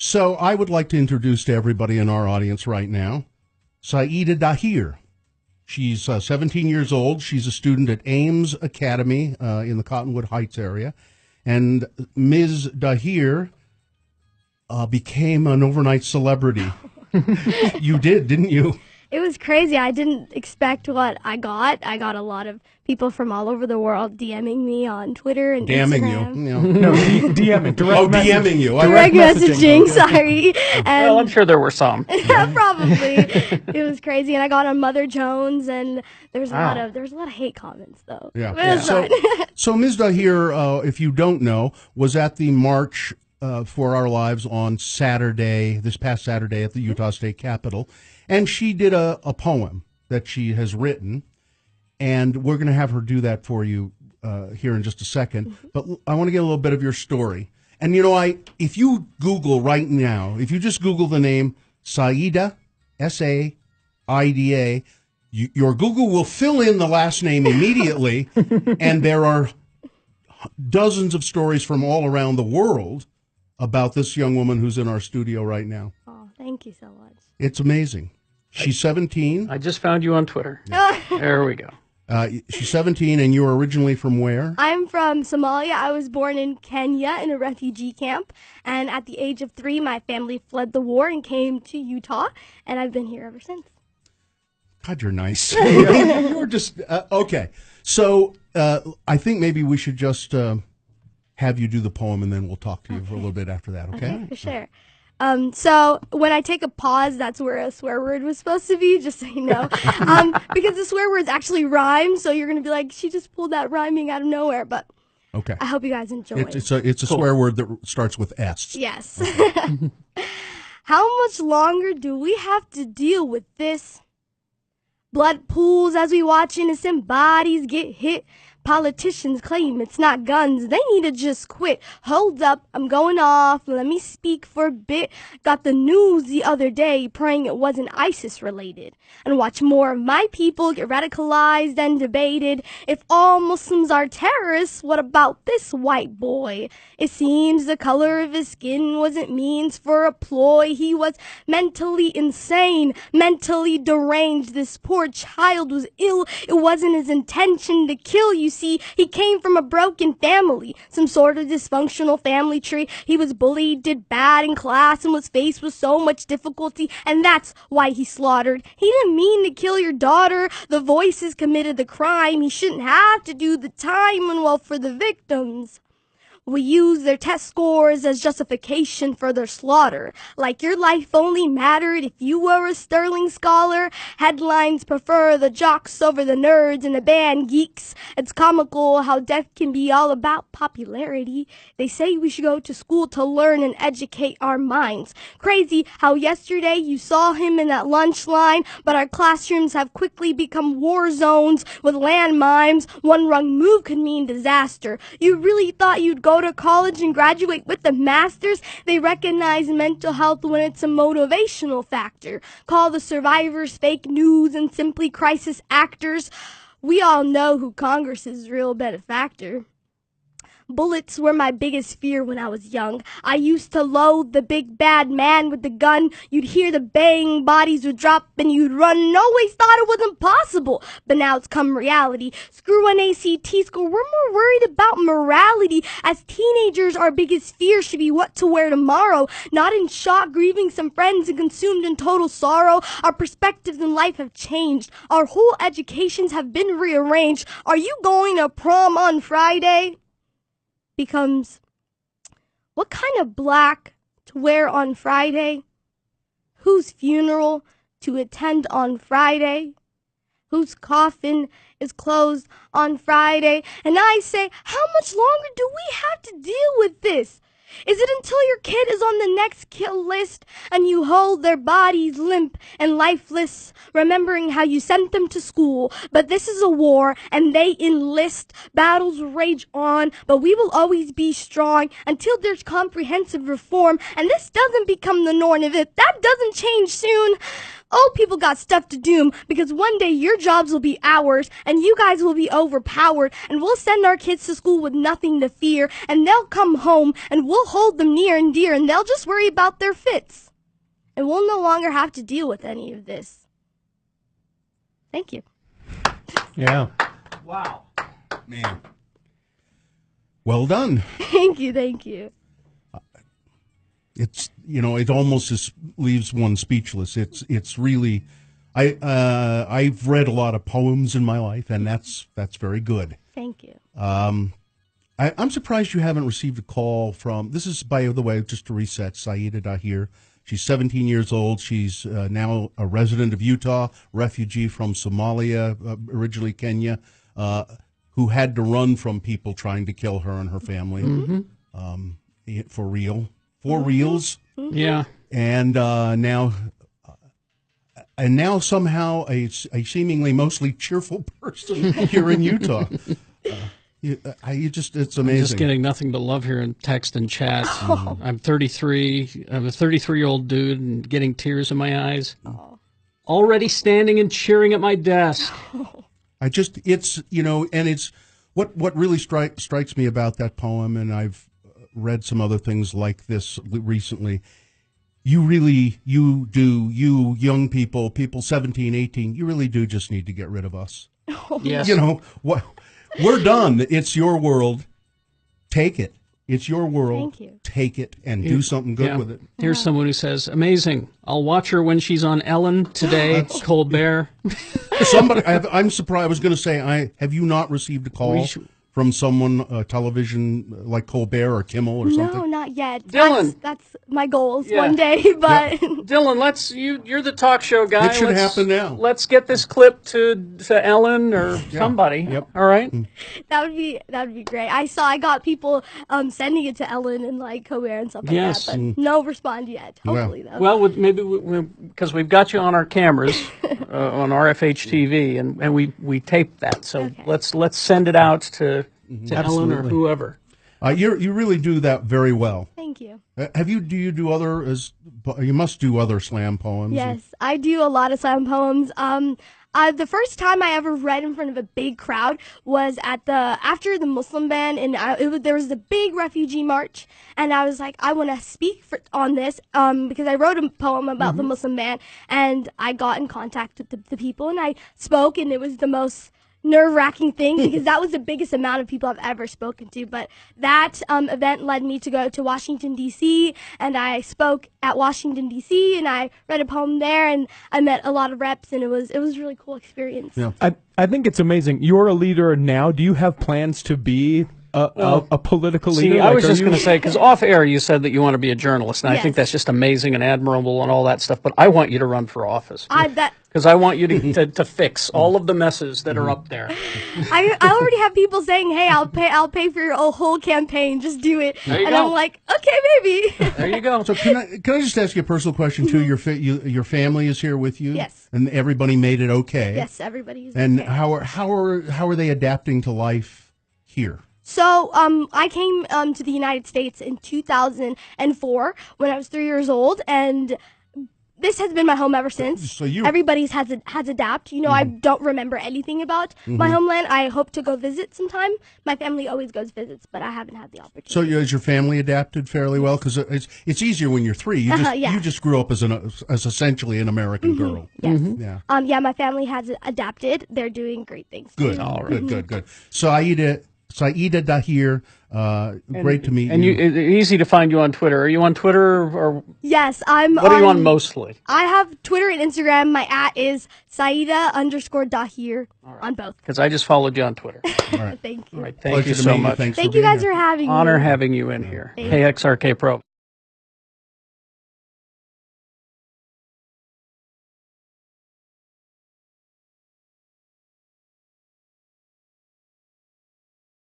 So I would like to introduce to everybody in our audience right now, Saido Dahir. She's 17 years old. She's a student at Ames Academy in the Cottonwood Heights area. And Ms. Dahir became an overnight celebrity. You did, didn't you? It was crazy. I didn't expect what I got. I got a lot of people from all over the world DMing me on Twitter and Instagram. No, DMing. DMing you. Direct messaging, sorry. Well, I'm sure there were some. Probably. It was crazy. And I got on Mother Jones, and there was a lot of hate comments, though. Yeah. But it was fun. So Ms. Dahir, if you don't know, was at the March for Our Lives on this past Saturday at the Utah State Capitol. And she did a poem that she has written, and we're going to have her do that for you here in just a second. Mm-hmm. But I want to get a little bit of your story. And, if you Google right now, if you just Google the name Saida, S-A-I-D-A, your Google will fill in the last name immediately, and there are dozens of stories from all around the world about this young woman who's in our studio right now. Oh, thank you so much. It's amazing. She's 17. I just found you on Twitter. There we go. She's 17, and you're originally from where? I'm from Somalia. I was born in Kenya in a refugee camp, and at the age of 3, my family fled the war and came to Utah, and I've been here ever since. God, you're nice. You're just, okay. So I think maybe we should just have you do the poem, and then we'll talk to you for a little bit after that, okay? Okay, for sure. So when I take a pause, that's where a swear word was supposed to be, just so you know. Because the swear words actually rhyme, so you're going to be like, she just pulled that rhyming out of nowhere, but okay. I hope you guys enjoy it. It's a swear word that starts with S. Yes. Okay. How much longer do we have to deal with this? Blood pools as we watch innocent bodies get hit. Politicians claim it's not guns. They need to just quit. Hold up, I'm going off. Let me speak for a bit. Got the news the other day praying it wasn't ISIS related. And watch more of my people get radicalized and debated. If all Muslims are terrorists, what about this white boy? It seems the color of his skin wasn't means for a ploy. He was mentally insane, mentally deranged. This poor child was ill. It wasn't his intention to kill you. See, he came from a broken family, some sort of dysfunctional family tree. He was bullied, did bad in class, and was faced with so much difficulty, and that's why he slaughtered. He didn't mean to kill your daughter. The voices committed the crime. He shouldn't have to do the time, and well, for the victims. We use their test scores as justification for their slaughter. Like your life only mattered if you were a sterling scholar. Headlines prefer the jocks over the nerds and the band geeks. It's comical how death can be all about popularity. They say we should go to school to learn and educate our minds. Crazy how yesterday you saw him in that lunch line, but our classrooms have quickly become war zones with landmines. One wrong move could mean disaster. You really thought you'd go to college and graduate with a master's? They recognize mental health when it's a motivational factor. Call the survivors fake news and simply crisis actors. We all know who Congress's real benefactor. Bullets were my biggest fear when I was young. I used to loathe the big bad man with the gun. You'd hear the bang, bodies would drop, and you'd run and always thought it was impossible. But now it's come reality. Screw an ACT score, we're more worried about morality. As teenagers, our biggest fear should be what to wear tomorrow. Not in shock, grieving some friends and consumed in total sorrow. Our perspectives in life have changed. Our whole educations have been rearranged. Are you going to prom on Friday? Becomes, what kind of black to wear on Friday? Whose funeral to attend on Friday? Whose coffin is closed on Friday? And I say, how much longer do we have to deal with this? Is it until your kid is on the next kill list and you hold their bodies limp and lifeless, remembering how you sent them to school? But this is a war and they enlist. Battles rage on, but we will always be strong until there's comprehensive reform. And this doesn't become the norm. If that doesn't change soon, old people got stuff to do because one day your jobs will be ours and you guys will be overpowered and we'll send our kids to school with nothing to fear and they'll come home and we'll hold them near and dear and they'll just worry about their fits. And we'll no longer have to deal with any of this. Thank you. Yeah. Wow. Man. Well done. Thank you, thank you. It's, it almost just leaves one speechless. It's really, I've read a lot of poems in my life, and that's very good. Thank you. I'm surprised you haven't received a call from, this is, by the way, just to reset, Saido Dahir. She's 17 years old. She's now a resident of Utah, refugee from Somalia, originally Kenya, who had to run from people trying to kill her and her family. Mm-hmm. For real. For reals. Mm-hmm. Yeah. And now somehow a seemingly mostly cheerful person here in Utah. It's amazing. I'm just getting nothing but love here in text and chat. Oh. I'm 33. I'm a 33-year-old dude and getting tears in my eyes. Oh. Already standing and cheering at my desk. It's what really strikes me about that poem, and I've read some other things like this recently. You young people 17, 18, you really do just need to get rid of us. Yes. We're done. It's your world. Take it. It's your world. Thank you. Take it and do something good with it. Here's someone who says, amazing. I'll watch her when she's on Ellen today, Colbert. Somebody, I'm surprised. I was going to say, have you not received a call from someone, television, like Colbert or Kimmel or something? No, not yet. Dylan. That's my goals Yeah. one day, but... Dylan, you're the talk show guy. It should happen now. Let's get this clip to Ellen or somebody. Yep. All right. That would be great. I got people sending it to Ellen and like Colbert and stuff like Yes. that, but no respond yet. Hopefully, though. Well, maybe because we've got you on our cameras on RFH TV, and we taped that. So Okay. let's send it out to Ellen or Absolutely. whoever. You really do that very well. Thank you. Do you do other, you must do other slam poems? Yes, I do a lot of slam poems. The first time I ever read in front of a big crowd was after the Muslim ban, and there was the big refugee march, and I was like, I want to speak on this because I wrote a poem about the Muslim ban, and I got in contact with the people, and I spoke, and it was the most nerve-wracking thing because that was the biggest amount of people I've ever spoken to. But that event led me to go to Washington, D.C., and I spoke at Washington, D.C., and I read a poem there, and I met a lot of reps, and it was a really cool experience. Yeah. I think it's amazing. You're a leader now. Do you have plans to be a political leader? See, I was just going to say, because off air you said that you want to be a journalist, and I Yes. think that's just amazing and admirable and all that stuff, but I want you to run for office. That Because I want you to fix all of the messes that are up there. I already have people saying, "Hey, I'll pay for your whole campaign. Just do it." There you And go. I'm like, "Okay, maybe." There you go. So can I just ask you a personal question too? Your family is here with you. Yes. And everybody made it okay. Yes, everybody's And okay. how are they adapting to life here? So, I came to the United States in 2004 when I was 3 years old, and this has been my home ever since. So you- Everybody's has adapt. I don't remember anything about my homeland. I hope to go visit sometime. My family always goes visits, but I haven't had the opportunity. So has your family adapted fairly well? Because it's easier when you're three. Yeah. You just grew up as essentially an American girl. Yes. Yeah. Yeah, my family has adapted. They're doing great things. Good. All right. Good. Saido Dahir, great to meet And you. easy to find you on Twitter. Are you on Twitter, or Yes, I'm what are you on mostly? I have Twitter and Instagram. My @ is Saida_Dahir on both. Because I just followed you on Twitter. Thank you. All right, thank Pleasure you to so meet much. Thanks Thank for you being guys here. for having me. Honor having you in here. KXRK Pro.